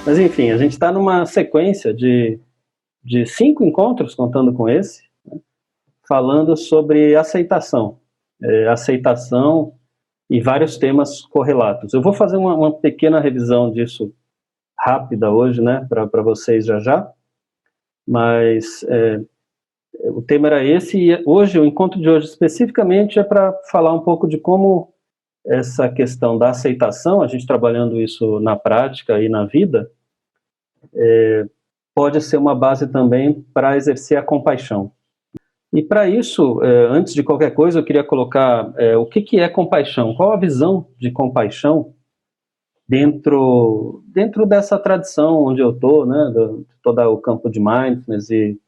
Mas enfim, a gente está numa sequência de 5 encontros, contando com esse, né, falando sobre aceitação. Aceitação e vários temas correlatos. Eu vou fazer uma pequena revisão disso rápida hoje, né, para vocês já, mas o tema era esse, e hoje, o encontro de hoje especificamente é para falar um pouco de como essa questão da aceitação, a gente trabalhando isso na prática e na vida, pode ser uma base também para exercer a compaixão. E para isso, antes de qualquer coisa, eu queria colocar o que é compaixão, qual a visão de compaixão dentro dessa tradição onde eu estou, né, de todo o campo de Mindfulness e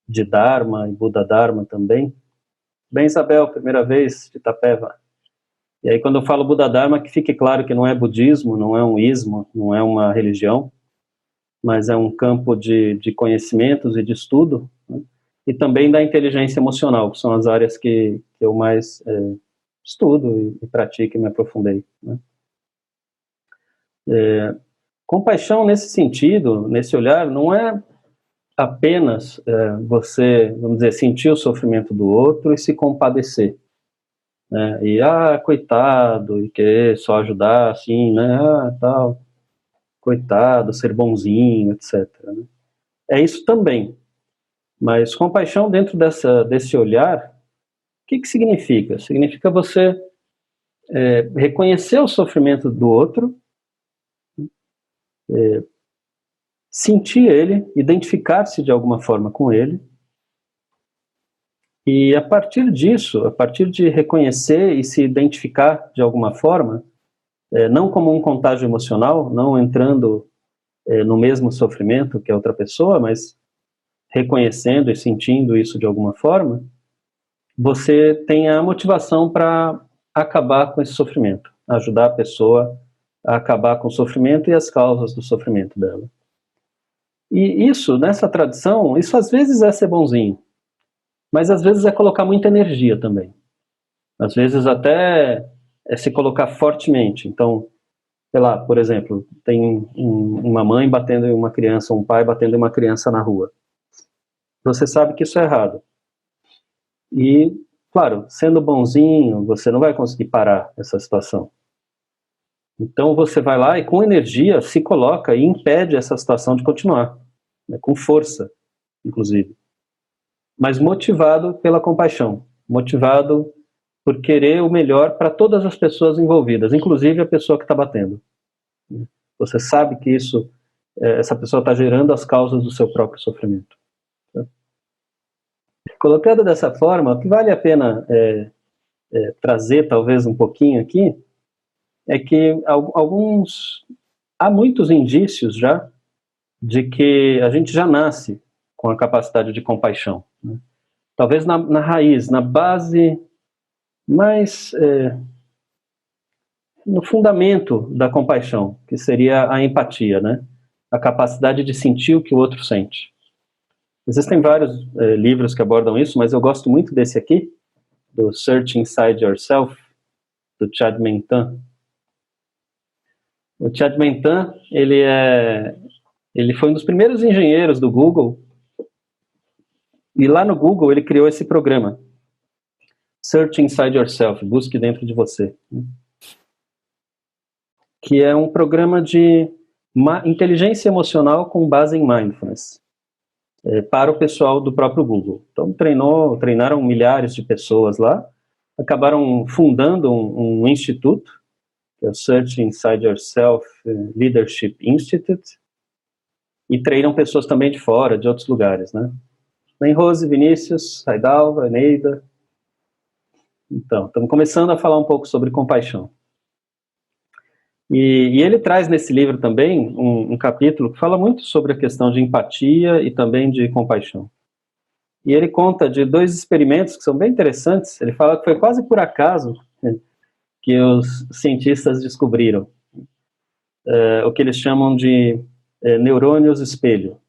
de Dharma e Buda Dharma também. Bem, Isabel, primeira vez de Itapeva. E aí, quando eu falo Buda Dharma, que fique claro que não é budismo, não é um ismo, não é uma religião, mas é um campo de conhecimentos e de estudo, né? E também da inteligência emocional, que são as áreas que eu mais estudo e pratico e me aprofundei, né? Compaixão nesse sentido, nesse olhar, não é apenas você, vamos dizer, sentir o sofrimento do outro e se compadecer, né? E, coitado, e querer só ajudar, assim, né, tal, coitado, ser bonzinho, etc., né? É isso também, mas compaixão dentro desse olhar, o que significa? Significa você reconhecer o sofrimento do outro, sentir ele, identificar-se de alguma forma com ele, e a partir disso, a partir de reconhecer e se identificar de alguma forma, não como um contágio emocional, não entrando no mesmo sofrimento que a outra pessoa, mas reconhecendo e sentindo isso de alguma forma, você tem a motivação para acabar com esse sofrimento, ajudar a pessoa a acabar com o sofrimento e as causas do sofrimento dela. E isso, nessa tradição, isso às vezes é ser bonzinho, mas às vezes é colocar muita energia também. Às vezes até é se colocar fortemente. Então, sei lá, por exemplo, tem uma mãe batendo em uma criança, um pai batendo em uma criança na rua. Você sabe que isso é errado. E, claro, sendo bonzinho, você não vai conseguir parar essa situação. Então você vai lá e com energia se coloca e impede essa situação de continuar, né, com força, inclusive. Mas motivado pela compaixão, motivado por querer o melhor para todas as pessoas envolvidas, inclusive a pessoa que está batendo. Você sabe que essa pessoa está gerando as causas do seu próprio sofrimento. Colocado dessa forma, o que vale a pena trazer talvez um pouquinho aqui é que há muitos indícios já de que a gente já nasce com a capacidade de compaixão, né? Talvez na raiz, na base mais no fundamento da compaixão, que seria a empatia, né? A capacidade de sentir o que o outro sente. Existem vários livros que abordam isso, mas eu gosto muito desse aqui, do Search Inside Yourself, do Chad Mentan. O Chad Mentan, ele foi um dos primeiros engenheiros do Google, e lá no Google ele criou esse programa, Search Inside Yourself, busque dentro de você, que é um programa de inteligência emocional com base em mindfulness, para o pessoal do próprio Google. Então treinaram milhares de pessoas lá, acabaram fundando um instituto, que é o Search Inside Yourself Leadership Institute, e treinam pessoas também de fora, de outros lugares, né? Tem Rose, Vinícius, Raidalva, Eneida. Então, estamos começando a falar um pouco sobre compaixão. E ele traz nesse livro também um capítulo que fala muito sobre a questão de empatia e também de compaixão. E ele conta de 2 experimentos que são bem interessantes. Ele fala que foi quase por acaso que os cientistas descobriram o que eles chamam de neurônios espelho.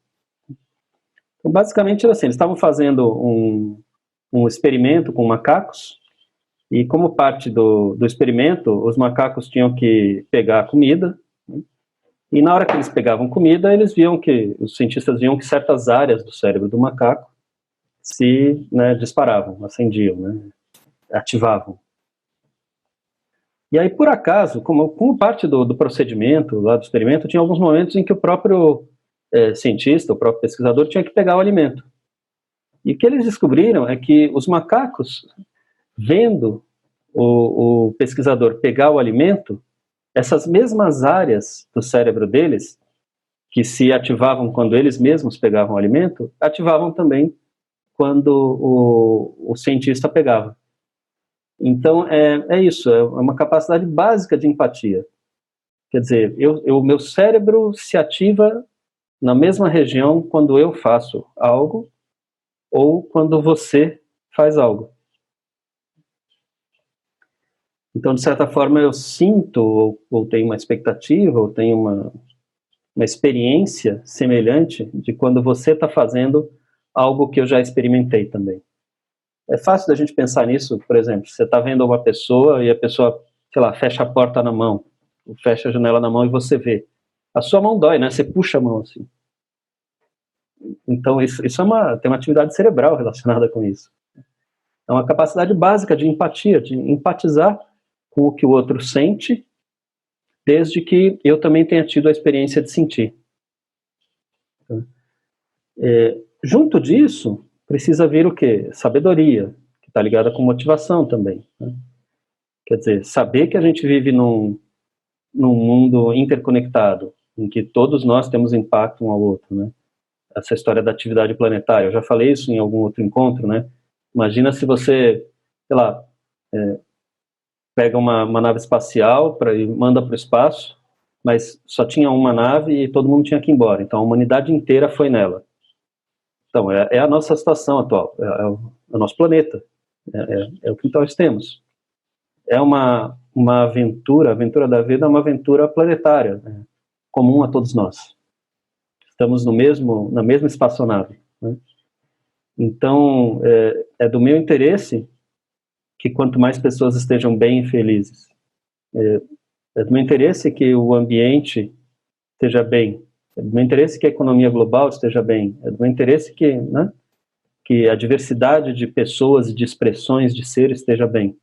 Então, basicamente era assim, eles estavam fazendo um experimento com macacos, E como parte do experimento, os macacos tinham que pegar a comida, né? E na hora que eles pegavam comida, os cientistas viam que certas áreas do cérebro do macaco se, né, disparavam, acendiam, né, ativavam. E aí, por acaso, como parte do procedimento, lá do experimento, tinha alguns momentos em que o próprio cientista, o próprio pesquisador, tinha que pegar o alimento. E o que eles descobriram é que os macacos, vendo o pesquisador pegar o alimento, essas mesmas áreas do cérebro deles, que se ativavam quando eles mesmos pegavam o alimento, ativavam também quando o cientista pegava. Então, é isso, é uma capacidade básica de empatia. Quer dizer, o meu cérebro se ativa na mesma região quando eu faço algo ou quando você faz algo. Então, de certa forma, eu sinto, ou tenho uma expectativa, ou tenho uma experiência semelhante de quando você está fazendo algo que eu já experimentei também. É fácil da gente pensar nisso, por exemplo, você está vendo uma pessoa e a pessoa, sei lá, fecha a porta na mão, ou fecha a janela na mão e você vê. A sua mão dói, né? Você puxa a mão assim. Então, isso tem uma atividade cerebral relacionada com isso. É uma capacidade básica de empatia, de empatizar com o que o outro sente, desde que eu também tenha tido a experiência de sentir. Junto disso, precisa vir o quê? Sabedoria, que está ligada com motivação também, né? Quer dizer, saber que a gente vive num mundo interconectado, em que todos nós temos impacto um ao outro, né? Essa história da atividade planetária, eu já falei isso em algum outro encontro, né? Imagina se você, sei lá, pega uma nave espacial e manda para o espaço, mas só tinha uma nave e todo mundo tinha que ir embora. Então a humanidade inteira foi nela. Então é a nossa situação atual, é o nosso planeta, é o que nós temos. É uma aventura, a aventura da vida é uma aventura planetária, né? Comum a todos nós. Estamos na mesma espaçonave, né? Então é do meu interesse que quanto mais pessoas estejam bem e felizes. É do meu interesse que o ambiente esteja bem. É do meu interesse que a economia global esteja bem. É do meu interesse que a diversidade de pessoas e de expressões de ser esteja bem.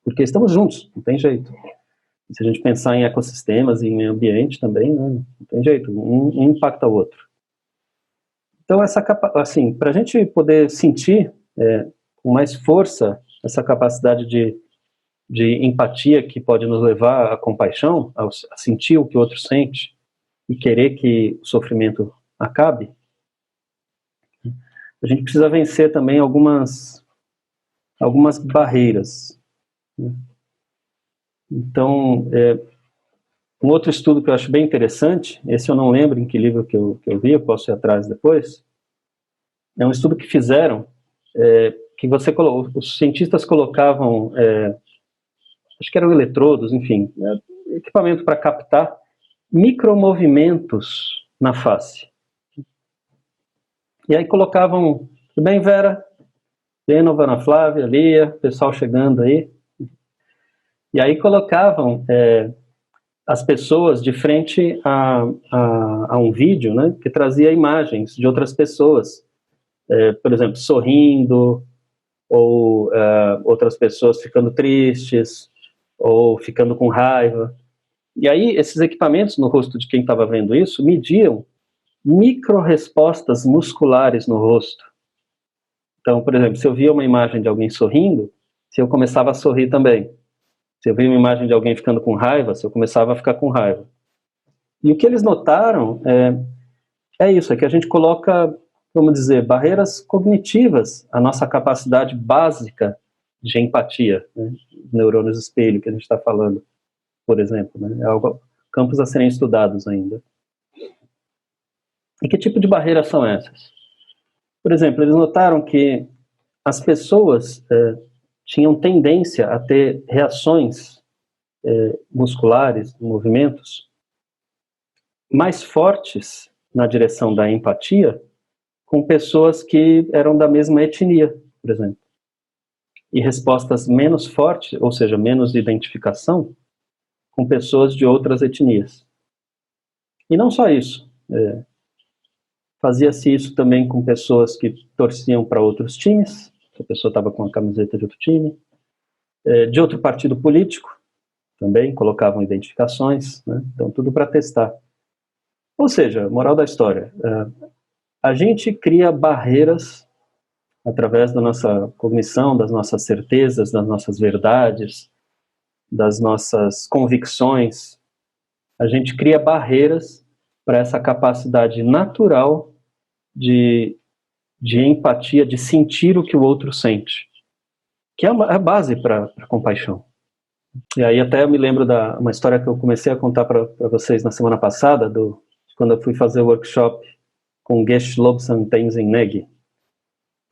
Porque estamos juntos, não tem jeito. E se a gente pensar em ecossistemas e em meio ambiente também, né, não tem jeito, um impacta o outro. Então, assim, para a gente poder sentir com mais força essa capacidade de empatia que pode nos levar à compaixão, a sentir o que o outro sente e querer que o sofrimento acabe, a gente precisa vencer também algumas barreiras, né? Então, um outro estudo que eu acho bem interessante, esse eu não lembro em que livro que eu vi, eu posso ir atrás depois, é um estudo que fizeram, que os cientistas colocavam, acho que eram eletrodos, enfim, equipamento para captar micromovimentos na face. E aí colocavam, tudo bem, Vera? Gênova, Ana Flávia, Lia, pessoal chegando aí. E aí colocavam as pessoas de frente a um vídeo, né, que trazia imagens de outras pessoas, por exemplo, sorrindo, ou outras pessoas ficando tristes, ou ficando com raiva. E aí esses equipamentos no rosto de quem estava vendo isso mediam micro-respostas musculares no rosto. Então, por exemplo, se eu via uma imagem de alguém sorrindo, se eu começava a sorrir também. Se eu via uma imagem de alguém ficando com raiva, se eu começava a ficar com raiva. E o que eles notaram é isso, é que a gente coloca, vamos dizer, barreiras cognitivas à nossa capacidade básica de empatia, né? Neurônios espelho que a gente está falando, por exemplo, né? É algo, campos a serem estudados ainda. E que tipo de barreiras são essas? Por exemplo, eles notaram que as pessoas tinham tendência a ter reações musculares, movimentos, mais fortes na direção da empatia com pessoas que eram da mesma etnia, por exemplo. e respostas menos fortes, ou seja, menos identificação, com pessoas de outras etnias. E não só isso, fazia-se isso também com pessoas que torciam para outros times, se a pessoa estava com a camiseta de outro time, de outro partido político, também colocavam identificações, né? Então tudo para testar. Ou seja, moral da história, a gente cria barreiras através da nossa cognição, das nossas certezas, das nossas verdades, das nossas convicções. A gente cria barreiras para essa capacidade natural de empatia, de sentir o que o outro sente, que é a base para a compaixão. E aí até eu me lembro uma história que eu comecei a contar para vocês na semana passada, quando eu fui fazer o workshop com Geshe Lobsang Tenzin Negi.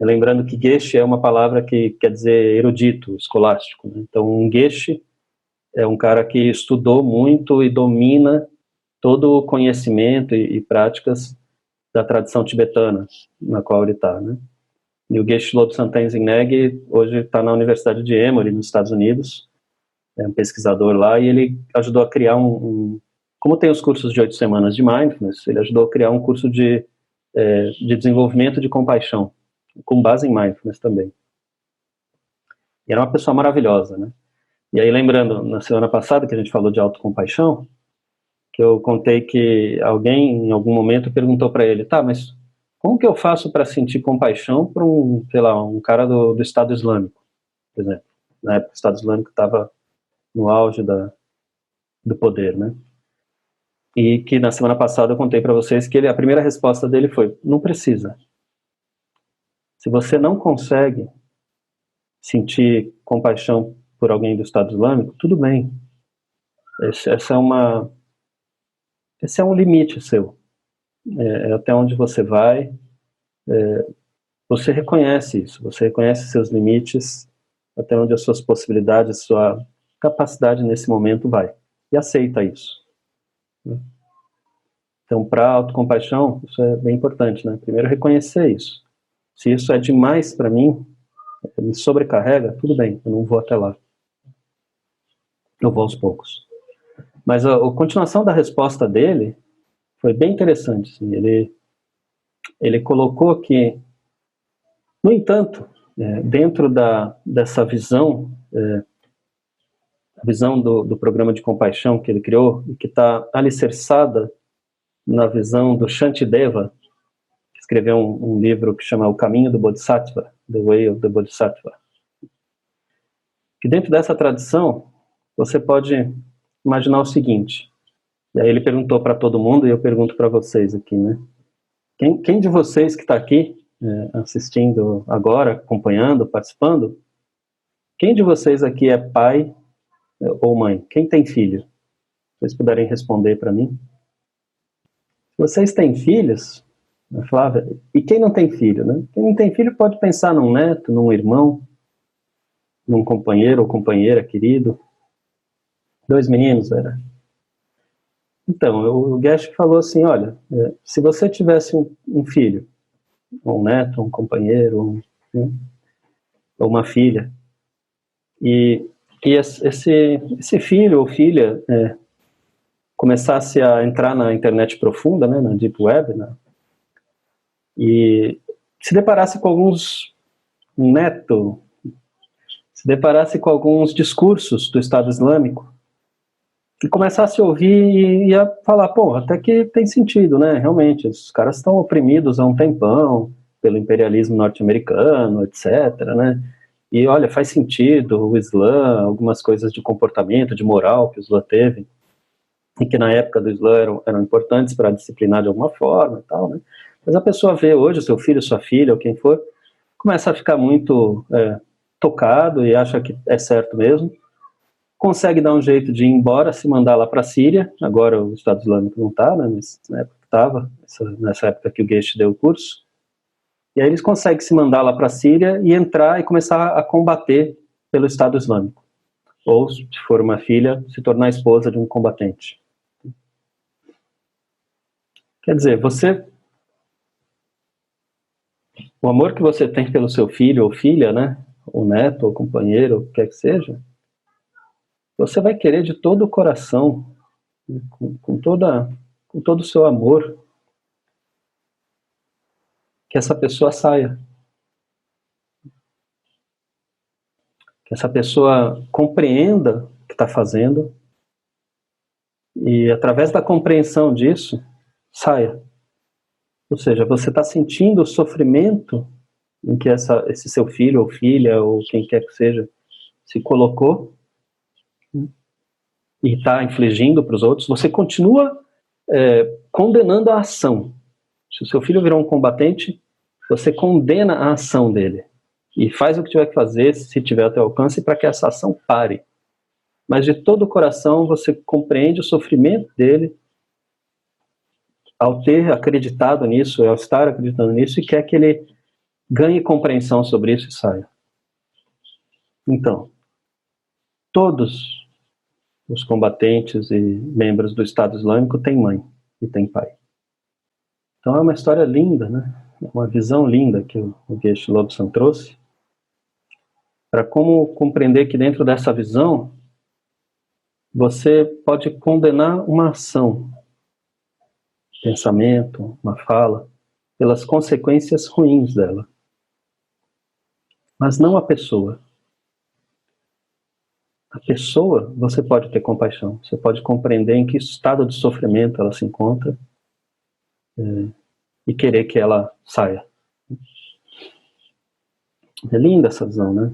Lembrando que Geshe é uma palavra que quer dizer erudito, escolástico, né? Então um Geshe é um cara que estudou muito e domina todo o conhecimento e práticas da tradição tibetana na qual ele está, né? E o Geshe Lobsang Tenzin Negi hoje está na Universidade de Emory, nos Estados Unidos, é um pesquisador lá, e ele ajudou a criar como tem os cursos de 8 semanas de Mindfulness, ele ajudou a criar um curso de desenvolvimento de compaixão, com base em Mindfulness também. E era uma pessoa maravilhosa, né? E aí, lembrando, na semana passada que a gente falou de autocompaixão, que eu contei que alguém, em algum momento, perguntou para ele, tá, mas como que eu faço para sentir compaixão por um cara do Estado Islâmico, por exemplo? Na época, o Estado Islâmico estava no auge do poder, né? E que na semana passada eu contei para vocês que a primeira resposta dele foi, não precisa. Se você não consegue sentir compaixão por alguém do Estado Islâmico, tudo bem. Esse é um limite seu. É até onde você vai. Você reconhece isso, você reconhece seus limites, até onde as suas possibilidades, sua capacidade nesse momento vai. E aceita isso. Então, para a autocompaixão, isso é bem importante, né? Primeiro, reconhecer isso. Se isso é demais para mim, me sobrecarrega, tudo bem, eu não vou até lá. Eu vou aos poucos. Mas a continuação da resposta dele foi bem interessante. Assim. Ele colocou que, no entanto, dentro dessa visão, a visão do programa de compaixão que ele criou, que está alicerçada na visão do Shantideva, que escreveu um livro que chama O Caminho do Bodhisattva, The Way of the Bodhisattva. Que dentro dessa tradição, você pode imaginar o seguinte, e aí ele perguntou para todo mundo, e eu pergunto para vocês aqui, né? Quem de vocês que está aqui, assistindo agora, acompanhando, participando, quem de vocês aqui é pai ou mãe? Quem tem filho? Se vocês puderem responder para mim. Se vocês têm filhos, Flávia, e quem não tem filho, né? Quem não tem filho pode pensar num neto, num irmão, num companheiro ou companheira querido. 2 meninos, era. Então, o Geshe falou assim, olha, se você tivesse um filho, um neto, um companheiro, ou uma filha, e esse filho ou filha começasse a entrar na internet profunda, né, na Deep Web, né, e se deparasse com se deparasse com alguns discursos do Estado Islâmico, e começasse a ouvir e ia falar, pô, até que tem sentido, né, realmente, os caras estão oprimidos há um tempão pelo imperialismo norte-americano, etc., né, e olha, faz sentido o Islã, algumas coisas de comportamento, de moral que o Islã teve, e que na época do Islã eram importantes para disciplinar de alguma forma e tal, né, mas a pessoa vê hoje o seu filho, sua filha, ou quem for, começa a ficar muito tocado e acha que é certo mesmo, consegue dar um jeito de ir embora, se mandar lá para a Síria, agora o Estado Islâmico não está, né, mas na época estava, nessa época que o Geshe deu o curso, e aí eles conseguem se mandar lá para a Síria e entrar e começar a combater pelo Estado Islâmico, ou se for uma filha, se tornar esposa de um combatente. Quer dizer, o amor que você tem pelo seu filho ou filha, né, o neto, ou companheiro, o que quer que seja, você vai querer de todo o coração, com todo o seu amor, que essa pessoa saia. Que essa pessoa compreenda o que está fazendo e, através da compreensão disso, saia. Ou seja, você está sentindo o sofrimento em que esse seu filho ou filha, ou quem quer que seja, se colocou e está infligindo para os outros. Você continua condenando a ação. Se o seu filho virou um combatente, você condena a ação dele e faz o que tiver que fazer, se tiver ao teu alcance, para que essa ação pare. Mas de todo o coração você compreende o sofrimento dele ao ter acreditado nisso, ao estar acreditando nisso, e quer que ele ganhe compreensão sobre isso e saia. Então, todos os combatentes e membros do Estado Islâmico têm mãe e têm pai. Então é uma história linda, né? É uma visão linda que o Geshe Lobsang trouxe, para como compreender que dentro dessa visão você pode condenar uma ação, pensamento, uma fala, pelas consequências ruins dela, mas não a pessoa. A pessoa, você pode ter compaixão, você pode compreender em que estado de sofrimento ela se encontra e querer que ela saia. É linda essa visão, né?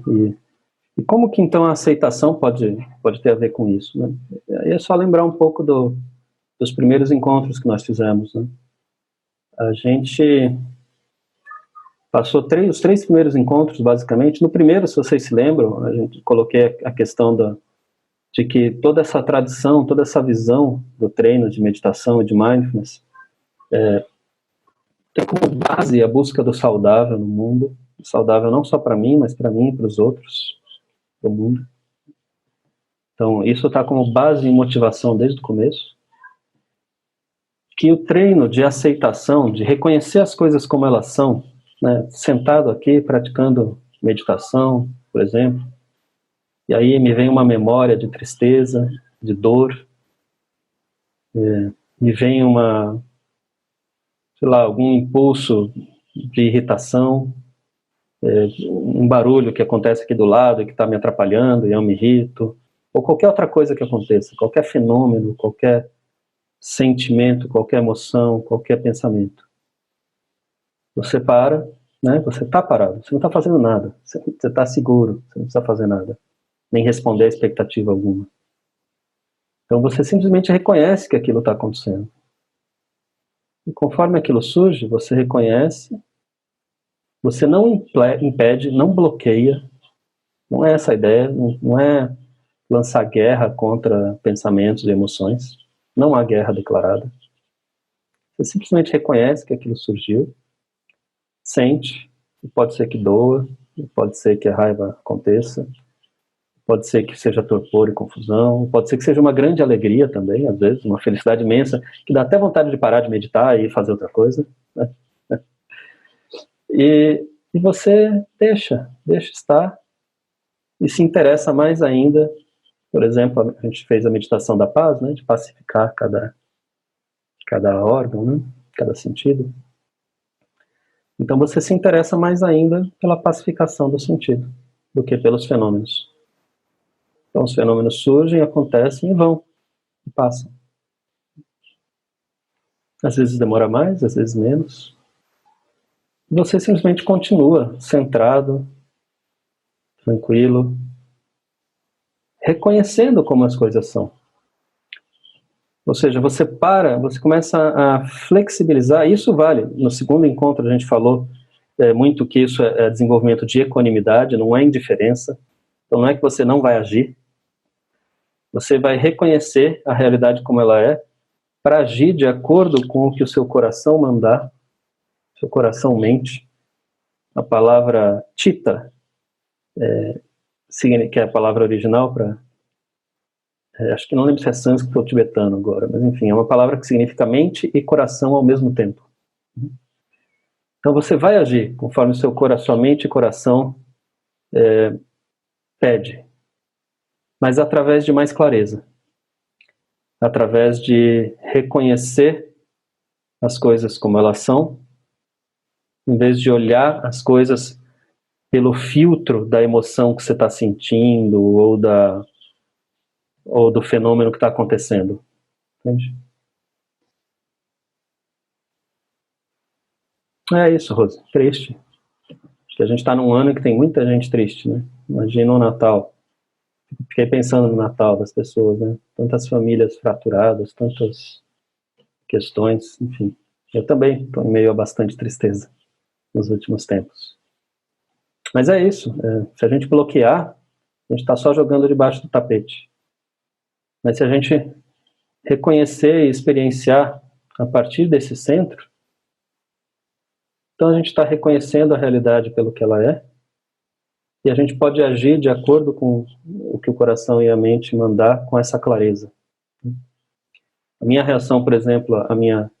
E como que então a aceitação pode ter a ver com isso, né? Aí é só lembrar um pouco dos primeiros encontros que nós fizemos, né? A gente passou os três primeiros encontros, basicamente. No primeiro, se vocês se lembram, a gente coloquei a questão de que toda essa tradição, toda essa visão do treino de meditação e de mindfulness tem como base a busca do saudável no mundo, saudável não só para mim, mas para mim e para os outros do mundo. Então, isso está como base e motivação desde o começo. Que o treino de aceitação, de reconhecer as coisas como elas são, né, sentado aqui, praticando meditação, por exemplo, e aí me vem uma memória de tristeza, de dor, me vem algum impulso de irritação, um barulho que acontece aqui do lado e que está me atrapalhando e eu me irrito, ou qualquer outra coisa que aconteça, qualquer fenômeno, qualquer sentimento, qualquer emoção, qualquer pensamento. Você para, né? Você está parado, você não está fazendo nada, você está seguro, você não precisa fazer nada, nem responder a expectativa alguma. Então você simplesmente reconhece que aquilo está acontecendo. E conforme aquilo surge, você reconhece, você não impede, não bloqueia, não é essa a ideia, não é lançar guerra contra pensamentos e emoções, não há guerra declarada. Você simplesmente reconhece que aquilo surgiu, sente, e pode ser que doa, pode ser que a raiva aconteça, pode ser que seja torpor e confusão, pode ser que seja uma grande alegria também, às vezes, uma felicidade imensa, que dá até vontade de parar de meditar e fazer outra coisa, né? E você deixa estar e se interessa mais ainda. Por exemplo, a gente fez a meditação da paz, né, de pacificar cada órgão, né, cada sentido. Então você se interessa mais ainda pela pacificação do sentido do que pelos fenômenos. Então os fenômenos surgem, acontecem e vão, e passam. Às vezes demora mais, às vezes menos. Você simplesmente continua centrado, tranquilo, reconhecendo como as coisas são. Ou seja, você começa a flexibilizar. Isso vale. No segundo encontro a gente falou muito que isso é desenvolvimento de equanimidade, não é indiferença. Então não é que você não vai agir. Você vai reconhecer a realidade como ela é, para agir de acordo com o que o seu coração mandar, seu coração mente. A palavra chitta, que é a palavra original para... acho que não lembro se é sânscrito ou tibetano agora, mas enfim, é uma palavra que significa mente e coração ao mesmo tempo. Então você vai agir conforme sua mente e coração pede, mas através de mais clareza, através de reconhecer as coisas como elas são, em vez de olhar as coisas pelo filtro da emoção que você está sentindo ou do fenômeno que está acontecendo. Entende? É isso, Rose. Triste. Acho que a gente está num ano que tem muita gente triste, né? Imagina o Natal. Fiquei pensando no Natal das pessoas, né? Tantas famílias fraturadas, tantas questões, enfim. Eu também estou em meio a bastante tristeza nos últimos tempos. Mas é isso. Se a gente bloquear, a gente está só jogando debaixo do tapete. Mas se a gente reconhecer e experienciar a partir desse centro, então a gente está reconhecendo a realidade pelo que ela é, e a gente pode agir de acordo com o que o coração e a mente mandar com essa clareza. A minha reação, por exemplo,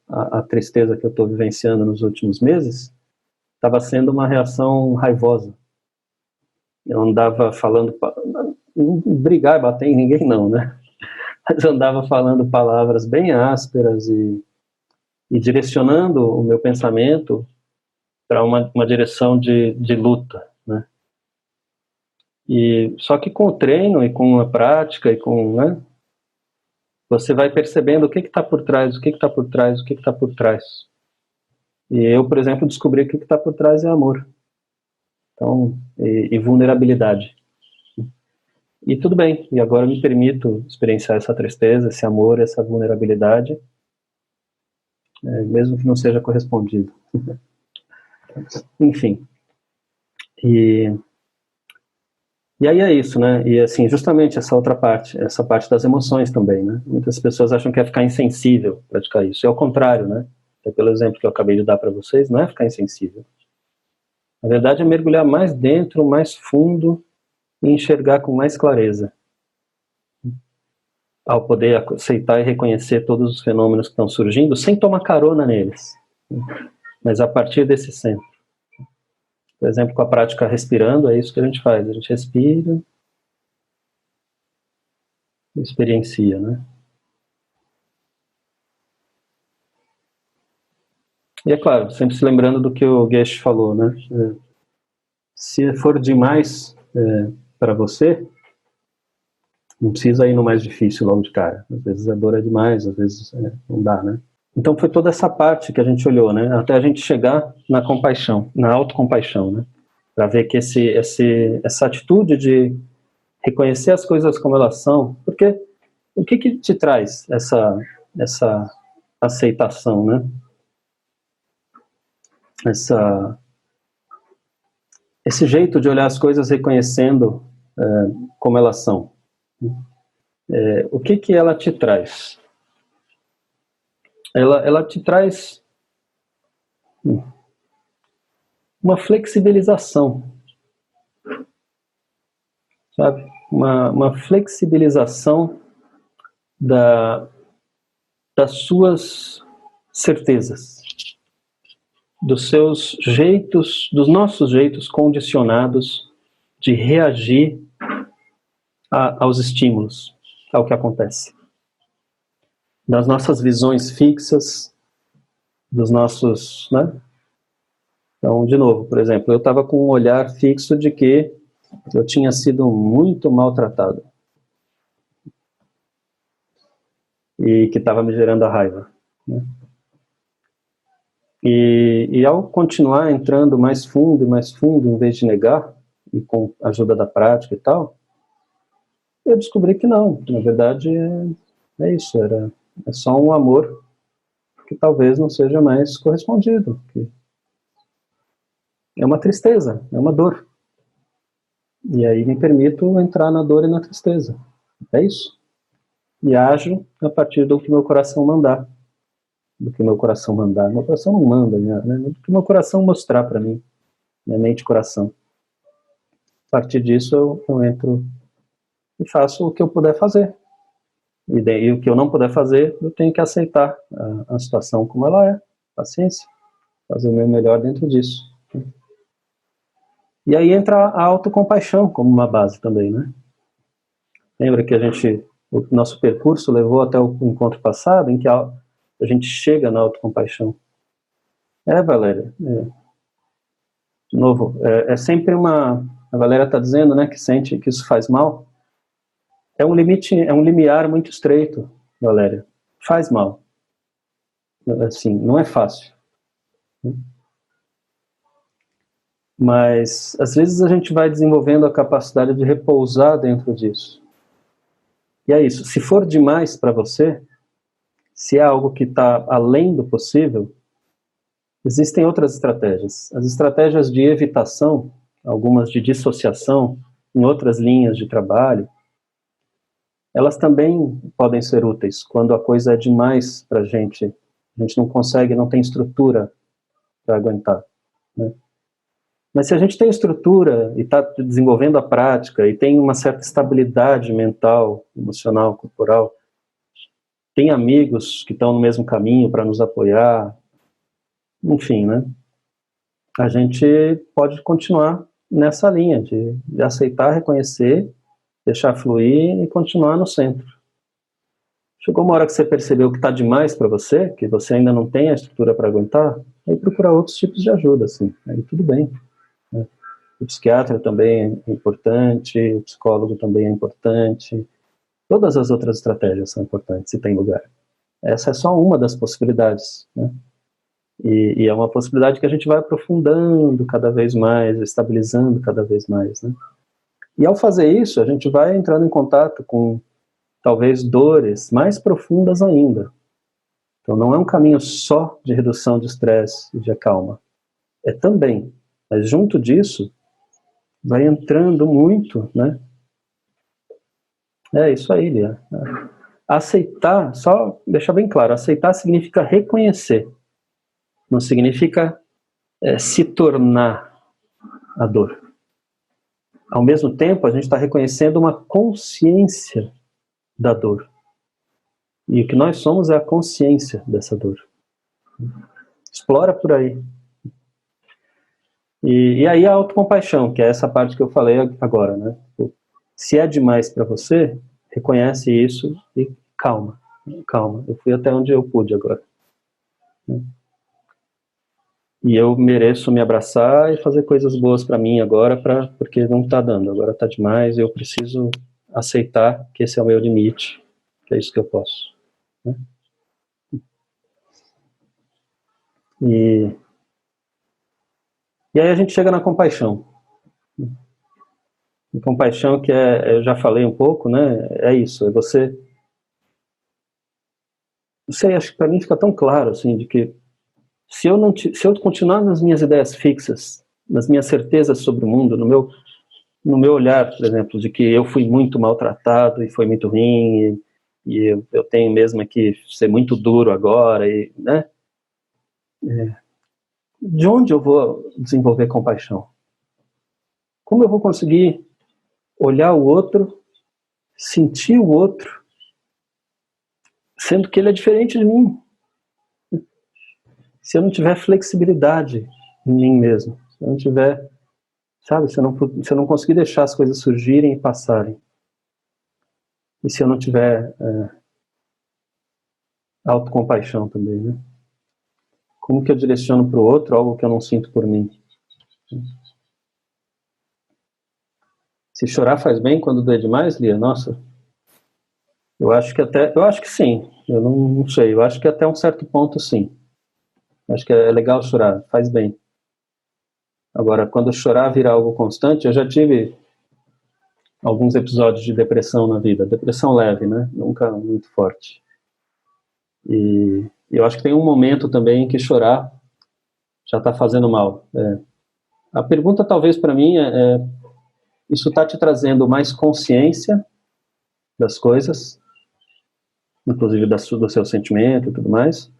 a tristeza que eu estou vivenciando nos últimos meses, estava sendo uma reação raivosa. Eu andava falando, não brigar e bater em ninguém não, né? Mas eu andava falando palavras bem ásperas e direcionando o meu pensamento para uma direção de luta, né? E só que com o treino e com a prática e com, né, você vai percebendo o que está por trás, o que está por trás, o que está por trás. E eu, por exemplo, descobri que o que está por trás é amor. Então, e vulnerabilidade. E tudo bem, e agora eu me permito experienciar essa tristeza, esse amor, essa vulnerabilidade, mesmo que não seja correspondido. Enfim. E aí é isso, né? E assim, justamente essa outra parte, essa parte das emoções também, né? Muitas pessoas acham que é ficar insensível praticar isso. É o contrário, né? É pelo exemplo que eu acabei de dar para vocês, não é ficar insensível. Na verdade é mergulhar mais dentro, mais fundo e enxergar com mais clareza. Ao poder aceitar e reconhecer todos os fenômenos que estão surgindo, sem tomar carona neles, mas a partir desse centro. Por exemplo, com a prática respirando, é isso que a gente faz. A gente respira, experiencia, né? E é claro, sempre se lembrando do que o Geshe falou, né? Se for demais para você, não precisa ir no mais difícil logo de cara. Às vezes a dor é demais, às vezes não dá, né? Então foi toda essa parte que a gente olhou, né? Até a gente chegar na compaixão, na autocompaixão, né? Para ver que essa atitude de reconhecer as coisas como elas são, porque o que te traz essa aceitação, né? Esse jeito de olhar as coisas reconhecendo como elas são. O que ela te traz? Ela te traz uma flexibilização, sabe? Uma flexibilização das suas certezas, dos seus jeitos, dos nossos jeitos condicionados de reagir aos estímulos, ao que acontece. Das nossas visões fixas, dos nossos, né? Então, de novo, por exemplo, eu estava com um olhar fixo de que eu tinha sido muito maltratado e que estava me gerando a raiva, né? E ao continuar entrando mais fundo, em vez de negar, e com a ajuda da prática e tal, eu descobri que não, na verdade é isso, é só um amor que talvez não seja mais correspondido, que é uma tristeza, é uma dor. E aí me permito entrar na dor e na tristeza. É isso. E ajo a partir do que meu coração mandar. Do que meu coração mandar. Meu coração não manda, né? Do que meu coração mostrar para mim. Minha mente e coração. A partir disso eu entro e faço o que eu puder fazer. E daí o que eu não puder fazer, eu tenho que aceitar a situação como ela é. Paciência. Fazer o meu melhor dentro disso. E aí entra a autocompaixão como uma base também, né? Lembra que o nosso percurso levou até o encontro passado, em que a gente chega na autocompaixão. Valéria, de novo, sempre a Valéria está dizendo, né, que sente que isso faz mal. É um limite, é um limiar muito estreito, Valéria. Faz mal. Assim, não é fácil. Mas, às vezes, a gente vai desenvolvendo a capacidade de repousar dentro disso. E é isso. Se for demais para você, se é algo que está além do possível, existem outras estratégias. As estratégias de evitação, algumas de dissociação, em outras linhas de trabalho, elas também podem ser úteis quando a coisa é demais para a gente não consegue, não tem estrutura para aguentar, né? Mas se a gente tem estrutura e está desenvolvendo a prática e tem uma certa estabilidade mental, emocional, corporal, tem amigos que estão no mesmo caminho para nos apoiar, enfim, né? A gente pode continuar nessa linha de aceitar, reconhecer, deixar fluir e continuar no centro. Chegou uma hora que você percebeu que está demais para você, que você ainda não tem a estrutura para aguentar, aí procurar outros tipos de ajuda, assim, aí tudo bem, né? O psiquiatra também é importante, o psicólogo também é importante, todas as outras estratégias são importantes, se tem lugar. Essa é só uma das possibilidades, né? E é uma possibilidade que a gente vai aprofundando cada vez mais, estabilizando cada vez mais, né? E ao fazer isso, a gente vai entrando em contato com talvez dores mais profundas ainda. Então não é um caminho só de redução de estresse e de acalma. É também, mas junto disso, vai entrando muito, né? É isso aí, Lia. Aceitar, só deixar bem claro, aceitar significa reconhecer. Não significa se tornar a dor. Ao mesmo tempo, a gente está reconhecendo uma consciência da dor. E o que nós somos é a consciência dessa dor. Explora por aí. E aí a autocompaixão, que é essa parte que eu falei agora, né? Se é demais para você, reconhece isso e calma, calma. Eu fui até onde eu pude agora. E eu mereço me abraçar e fazer coisas boas para mim agora, porque não está dando, agora está demais, eu preciso aceitar que esse é o meu limite, que é isso que eu posso, né? E aí a gente chega na compaixão. A compaixão que eu já falei um pouco, né? É isso, é você... Não sei, acho que para mim fica tão claro, assim, de que se eu continuar nas minhas ideias fixas, nas minhas certezas sobre o mundo, no meu olhar, por exemplo, de que eu fui muito maltratado e foi muito ruim, e eu tenho mesmo que ser muito duro agora, e, né? De onde eu vou desenvolver compaixão? Como eu vou conseguir olhar o outro, sentir o outro, sendo que ele é diferente de mim? Se eu não tiver flexibilidade em mim mesmo, se eu não tiver, sabe, se eu não conseguir deixar as coisas surgirem e passarem, e se eu não tiver autocompaixão também, né? Como que eu direciono para o outro algo que eu não sinto por mim? Se chorar faz bem quando doer demais, Lia? Nossa, eu acho que sim. Eu não sei, eu acho que até um certo ponto sim. Acho que é legal chorar, faz bem. Agora, quando chorar virar algo constante, eu já tive alguns episódios de depressão na vida. Depressão leve, né? Nunca muito forte. E eu acho que tem um momento também em que chorar já está fazendo mal. A pergunta talvez para mim isso está te trazendo mais consciência das coisas, inclusive do seu sentimento e tudo mais,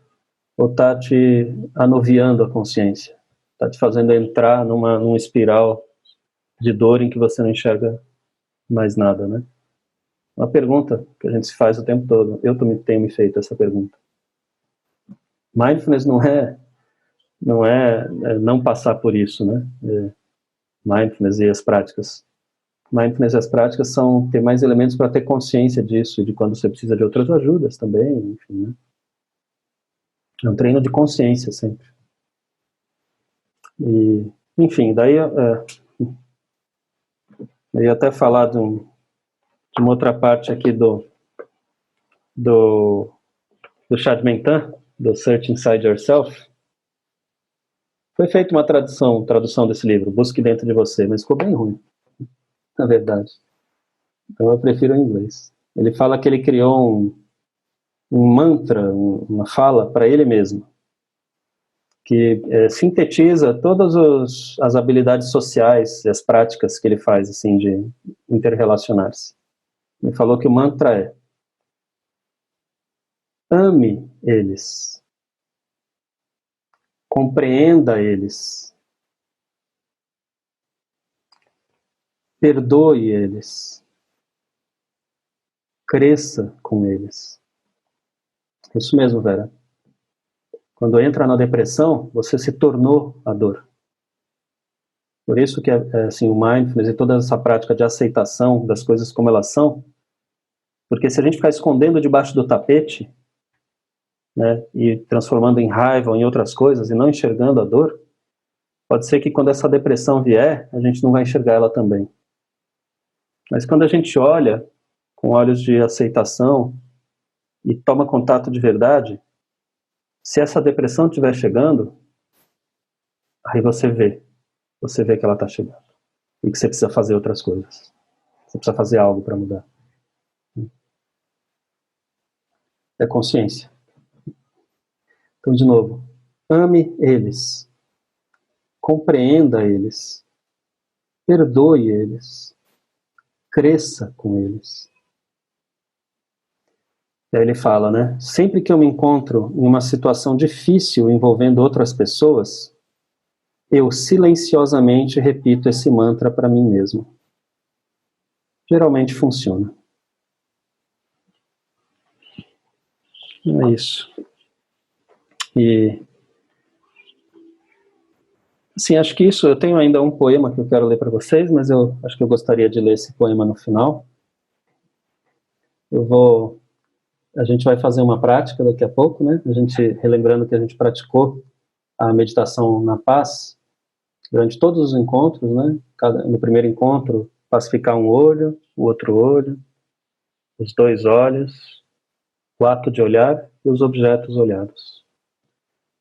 ou está te anuviando a consciência? Está te fazendo entrar numa espiral de dor em que você não enxerga mais nada, né? Uma pergunta que a gente se faz o tempo todo. Eu também tenho me feito essa pergunta. Mindfulness não é não passar por isso, né? Mindfulness e as práticas. Mindfulness e as práticas são ter mais elementos para ter consciência disso, e de quando você precisa de outras ajudas também, enfim, né? É um treino de consciência sempre. E, enfim, daí eu ia até falar de uma outra parte aqui do Chad Mentan, do Search Inside Yourself. Foi feita uma tradução desse livro, Busque Dentro de Você, mas ficou bem ruim, na verdade. Então eu prefiro o inglês. Ele fala que ele criou um mantra, uma fala para ele mesmo, que sintetiza todas as habilidades sociais e as práticas que ele faz, assim, de interrelacionar-se. Ele falou que o mantra é: ame eles, compreenda eles, perdoe eles, cresça com eles. Isso mesmo, Vera. Quando entra na depressão, você se tornou a dor. Por isso que assim, o mindfulness e toda essa prática de aceitação das coisas como elas são, porque se a gente ficar escondendo debaixo do tapete, né, e transformando em raiva ou em outras coisas e não enxergando a dor, pode ser que quando essa depressão vier, a gente não vai enxergar ela também. Mas quando a gente olha com olhos de aceitação e toma contato de verdade, se essa depressão estiver chegando, aí você vê que ela está chegando e que você precisa fazer outras coisas. Você precisa fazer algo para mudar. É consciência. Então, de novo, ame eles, compreenda eles, perdoe eles, cresça com eles. E aí ele fala, né? Sempre que eu me encontro em uma situação difícil envolvendo outras pessoas, eu silenciosamente repito esse mantra para mim mesmo. Geralmente funciona. É isso. E assim, acho que isso, eu tenho ainda um poema que eu quero ler para vocês, mas eu acho que eu gostaria de ler esse poema no final. A gente vai fazer uma prática daqui a pouco, né? A gente, relembrando que a gente praticou a meditação na paz durante todos os encontros, né? No primeiro encontro, pacificar um olho, o outro olho, os dois olhos, o ato de olhar e os objetos olhados.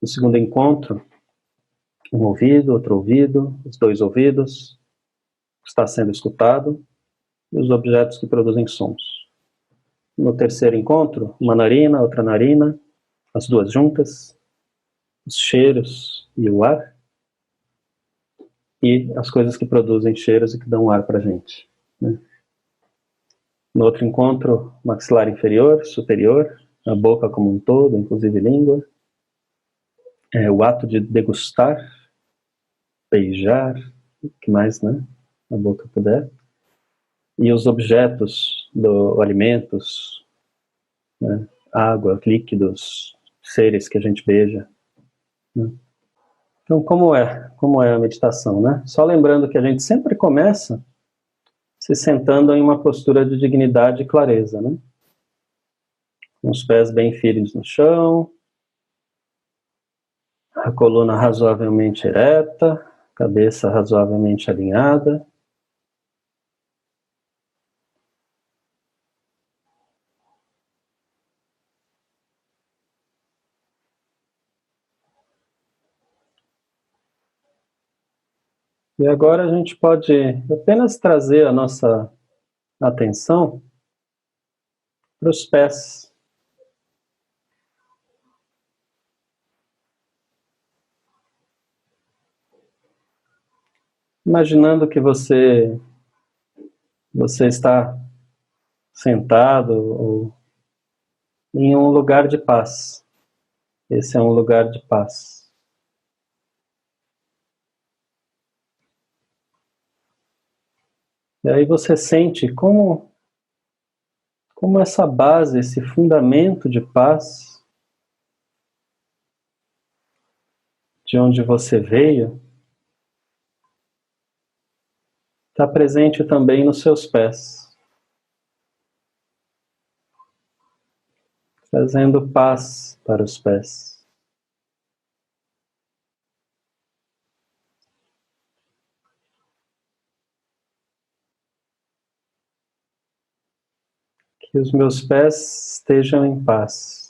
No segundo encontro, um ouvido, outro ouvido, os dois ouvidos, está sendo escutado, e os objetos que produzem sons. No terceiro encontro, uma narina, outra narina, as duas juntas, os cheiros e o ar, e as coisas que produzem cheiros e que dão ar para a gente, né? No outro encontro, maxilar inferior, superior, a boca como um todo, inclusive língua, o ato de degustar, beijar, o que mais, né? A boca puder, e os objetos alimentos, né? Água, líquidos, seres que a gente beija, né? Então, como é a meditação, né? Só lembrando que a gente sempre começa se sentando em uma postura de dignidade e clareza, né? Com os pés bem firmes no chão, a coluna razoavelmente ereta, cabeça razoavelmente alinhada. E agora a gente pode apenas trazer a nossa atenção para os pés. Imaginando que você está sentado ou em um lugar de paz. Esse é um lugar de paz. E aí você sente como essa base, esse fundamento de paz, de onde você veio, está presente também nos seus pés, trazendo paz para os pés. Que os meus pés estejam em paz.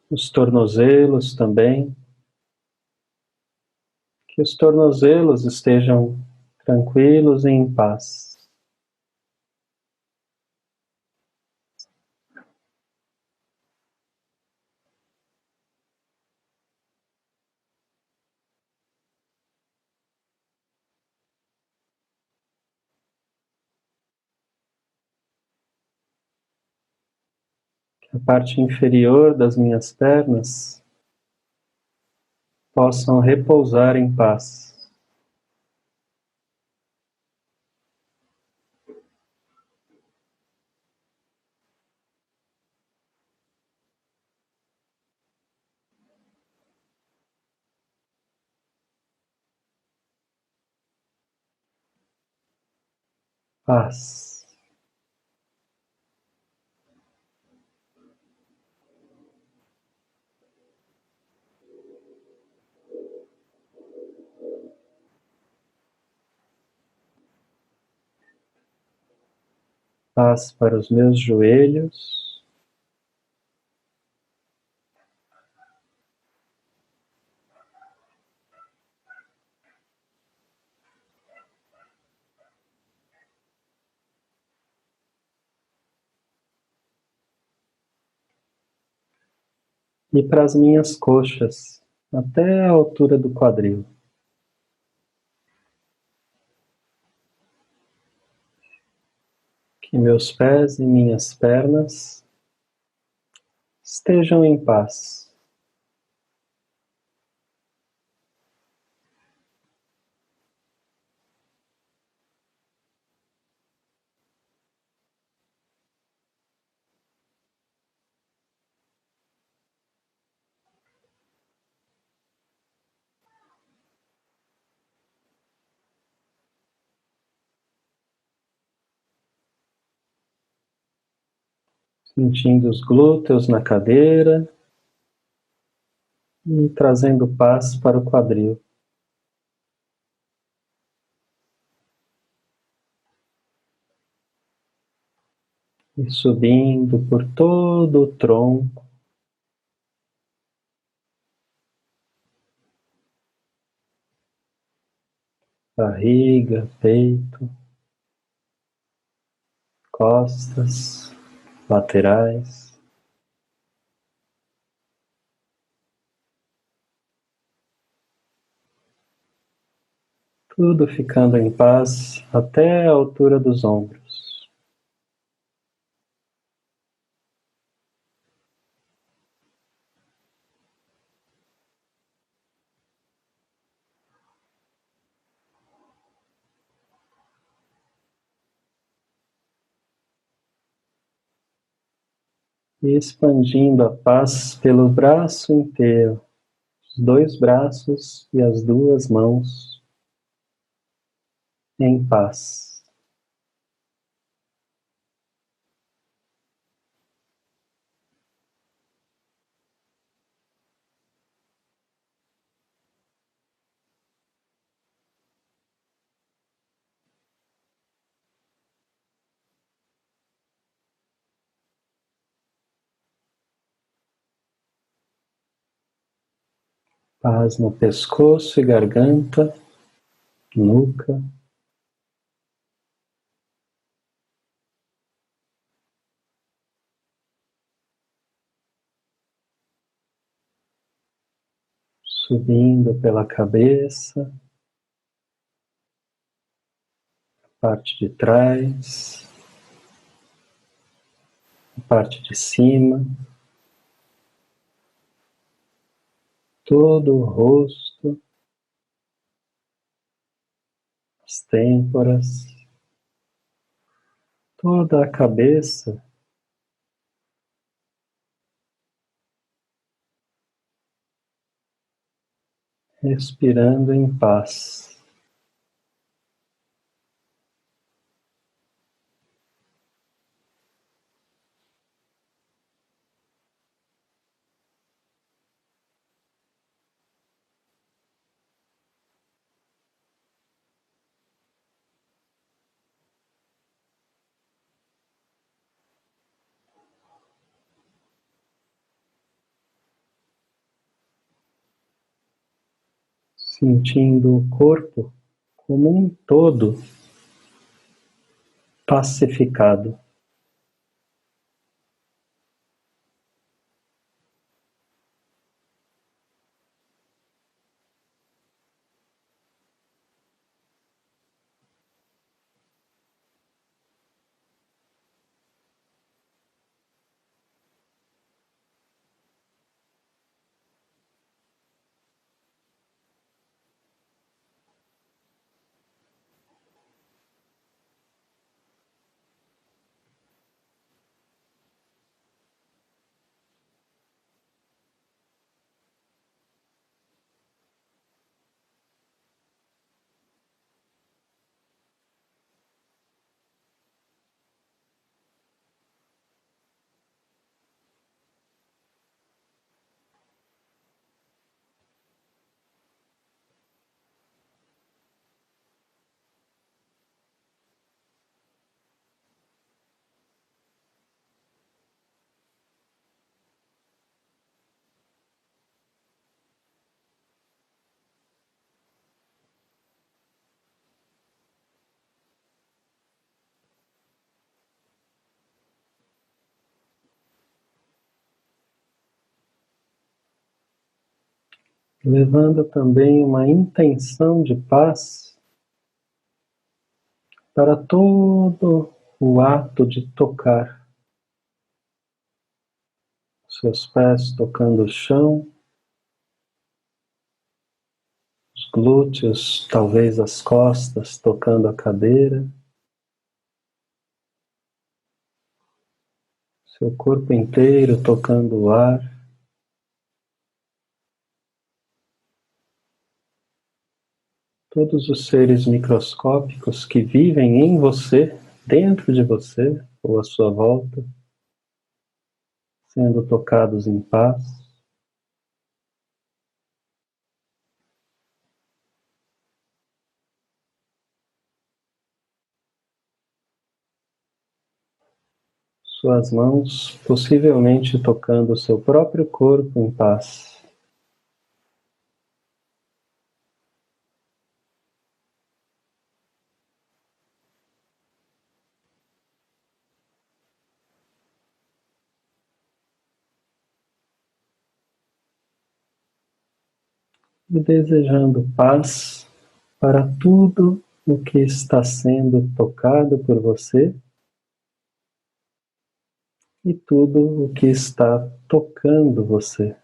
Os tornozelos também. Que os tornozelos estejam tranquilos e em paz. Que a parte inferior das minhas pernas possam repousar em paz. Paz. Paz para os meus joelhos. E para as minhas coxas, até a altura do quadril. Que meus pés e minhas pernas estejam em paz. Sentindo os glúteos na cadeira e trazendo paz para o quadril. E subindo por todo o tronco, barriga, peito, costas, laterais. Tudo ficando em paz até a altura dos ombros. E expandindo a paz pelo braço inteiro, os dois braços e as duas mãos em paz. Paz no pescoço e garganta, nuca. Subindo pela cabeça, parte de trás, a parte de cima, todo o rosto, as têmporas, toda a cabeça respirando em paz. Sentindo o corpo como um todo pacificado. Levando também uma intenção de paz para todo o ato de tocar. Seus pés tocando o chão, os glúteos, talvez as costas tocando a cadeira, seu corpo inteiro tocando o ar. Todos os seres microscópicos que vivem em você, dentro de você ou à sua volta, sendo tocados em paz. Suas mãos possivelmente tocando o seu próprio corpo em paz. E desejando paz para tudo o que está sendo tocado por você e tudo o que está tocando você.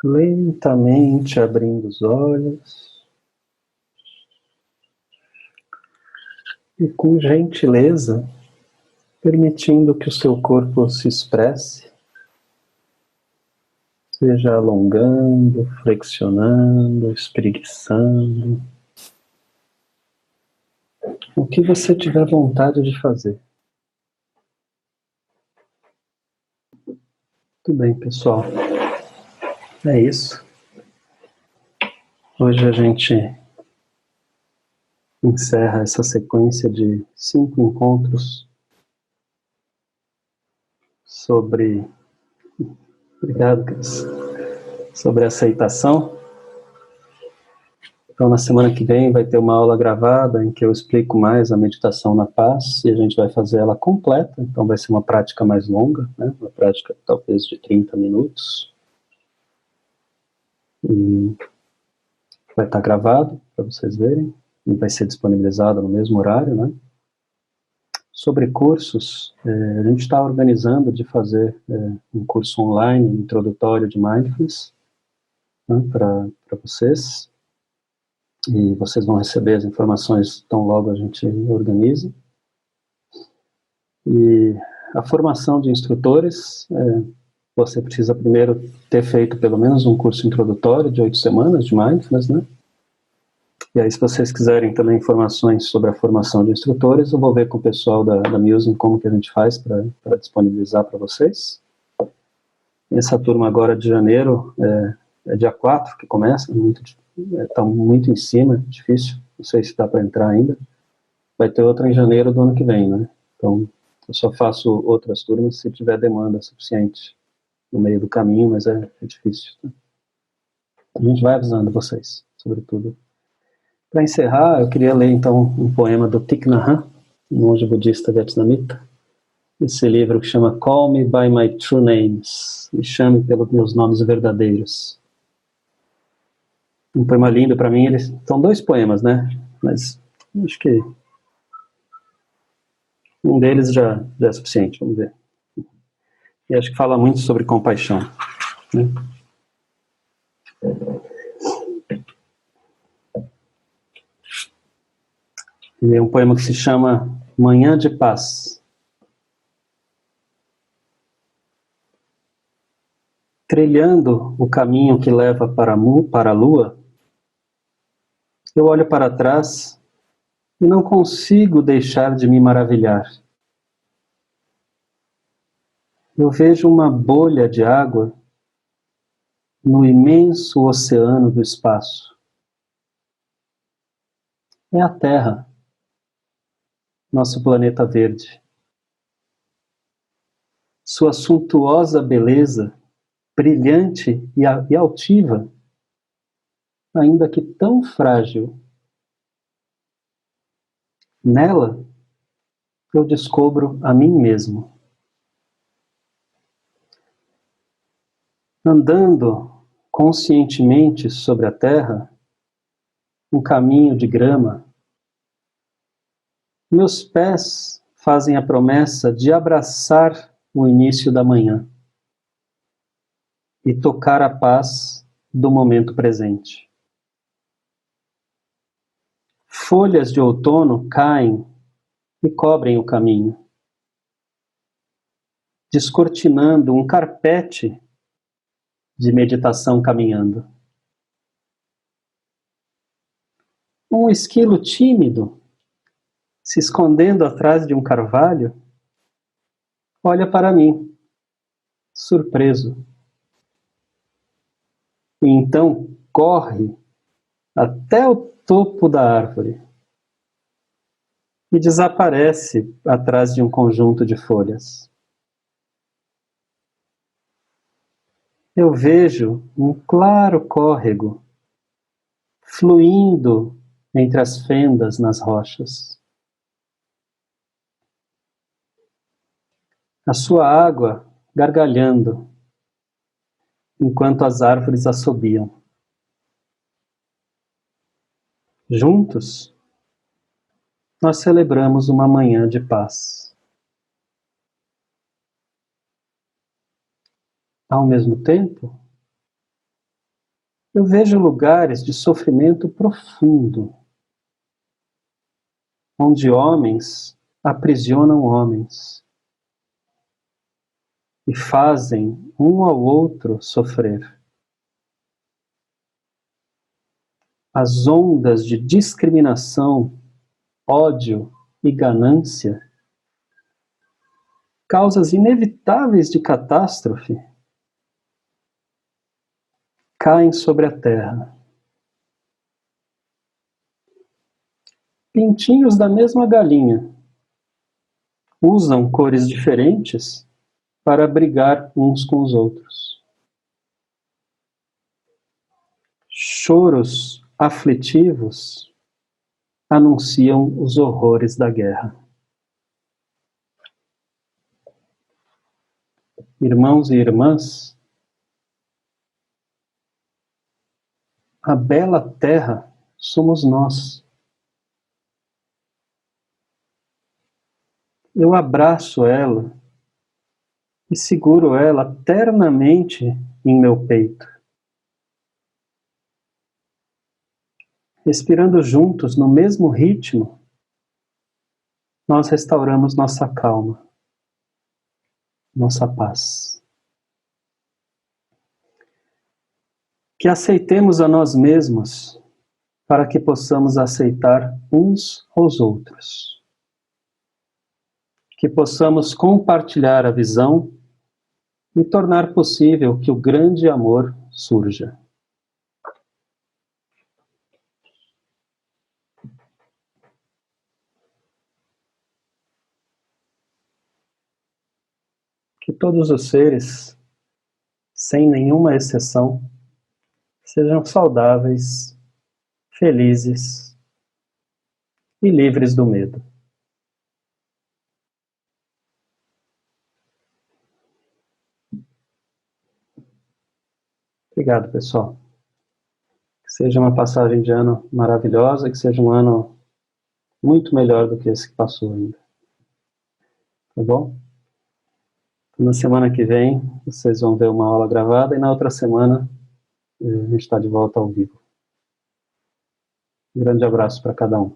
Lentamente abrindo os olhos e com gentileza permitindo que o seu corpo se expresse, seja alongando, flexionando, espreguiçando, o que você tiver vontade de fazer. Muito bem, pessoal. É isso. Hoje a gente encerra essa sequência de 5 encontros sobre... Obrigado, Cris. Sobre aceitação. Então, na semana que vem vai ter uma aula gravada em que eu explico mais a meditação na paz e a gente vai fazer ela completa, então vai ser uma prática mais longa, né? Uma prática talvez de 30 minutos. E vai estar gravado para vocês verem e vai ser disponibilizado no mesmo horário, né? Sobre cursos, a gente está organizando de fazer um curso online introdutório de Mindfulness, né, para vocês. E vocês vão receber as informações tão logo a gente organiza. E a formação de instrutores, você precisa primeiro ter feito pelo menos um curso introdutório de 8 semanas de Mindfulness, né? E aí, se vocês quiserem também informações sobre a formação de instrutores, eu vou ver com o pessoal da Musing como que a gente faz para disponibilizar para vocês. Essa turma agora de janeiro é dia 4 que começa, está muito em cima, difícil, não sei se dá para entrar ainda. Vai ter outra em janeiro do ano que vem, né? Então, eu só faço outras turmas se tiver demanda suficiente no meio do caminho, mas é difícil. Tá? A gente vai avisando vocês, sobretudo. Para encerrar, eu queria ler então um poema do Thich Nhat Hanh, um monge budista vietnamita. Esse livro que chama Call Me By My True Names, me chame pelos meus nomes verdadeiros. Um poema lindo para mim, são 2 poemas, né? Mas acho que um deles já é suficiente, vamos ver. E acho que fala muito sobre compaixão, né? E é um poema que se chama Manhã de Paz. Trilhando o caminho que leva para a lua, eu olho para trás e não consigo deixar de me maravilhar. Eu vejo uma bolha de água no imenso oceano do espaço. É a Terra, nosso planeta verde. Sua suntuosa beleza, brilhante e altiva, ainda que tão frágil. Nela, eu descubro a mim mesmo. Andando conscientemente sobre a terra, um caminho de grama, meus pés fazem a promessa de abraçar o início da manhã e tocar a paz do momento presente. Folhas de outono caem e cobrem o caminho, descortinando um carpete de meditação caminhando. Um esquilo tímido, se escondendo atrás de um carvalho, olha para mim, surpreso. E então corre até o topo da árvore e desaparece atrás de um conjunto de folhas. Eu vejo um claro córrego fluindo entre as fendas nas rochas. A sua água gargalhando, enquanto as árvores assobiam. Juntos, nós celebramos uma manhã de paz. Ao mesmo tempo, eu vejo lugares de sofrimento profundo, onde homens aprisionam homens e fazem um ao outro sofrer. As ondas de discriminação, ódio e ganância, causas inevitáveis de catástrofe, caem sobre a terra. Pintinhos da mesma galinha usam cores diferentes para brigar uns com os outros. Choros aflitivos anunciam os horrores da guerra. Irmãos e irmãs, a bela terra somos nós. Eu abraço ela e seguro ela ternamente em meu peito. Respirando juntos no mesmo ritmo, nós restauramos nossa calma, nossa paz. Que aceitemos a nós mesmos para que possamos aceitar uns aos outros. Que possamos compartilhar a visão e tornar possível que o grande amor surja. Que todos os seres, sem nenhuma exceção, sejam saudáveis, felizes e livres do medo. Obrigado, pessoal. Que seja uma passagem de ano maravilhosa, que seja um ano muito melhor do que esse que passou ainda. Tá bom? Na semana que vem, vocês vão ver uma aula gravada e na outra semana a gente está de volta ao vivo. Um grande abraço para cada um.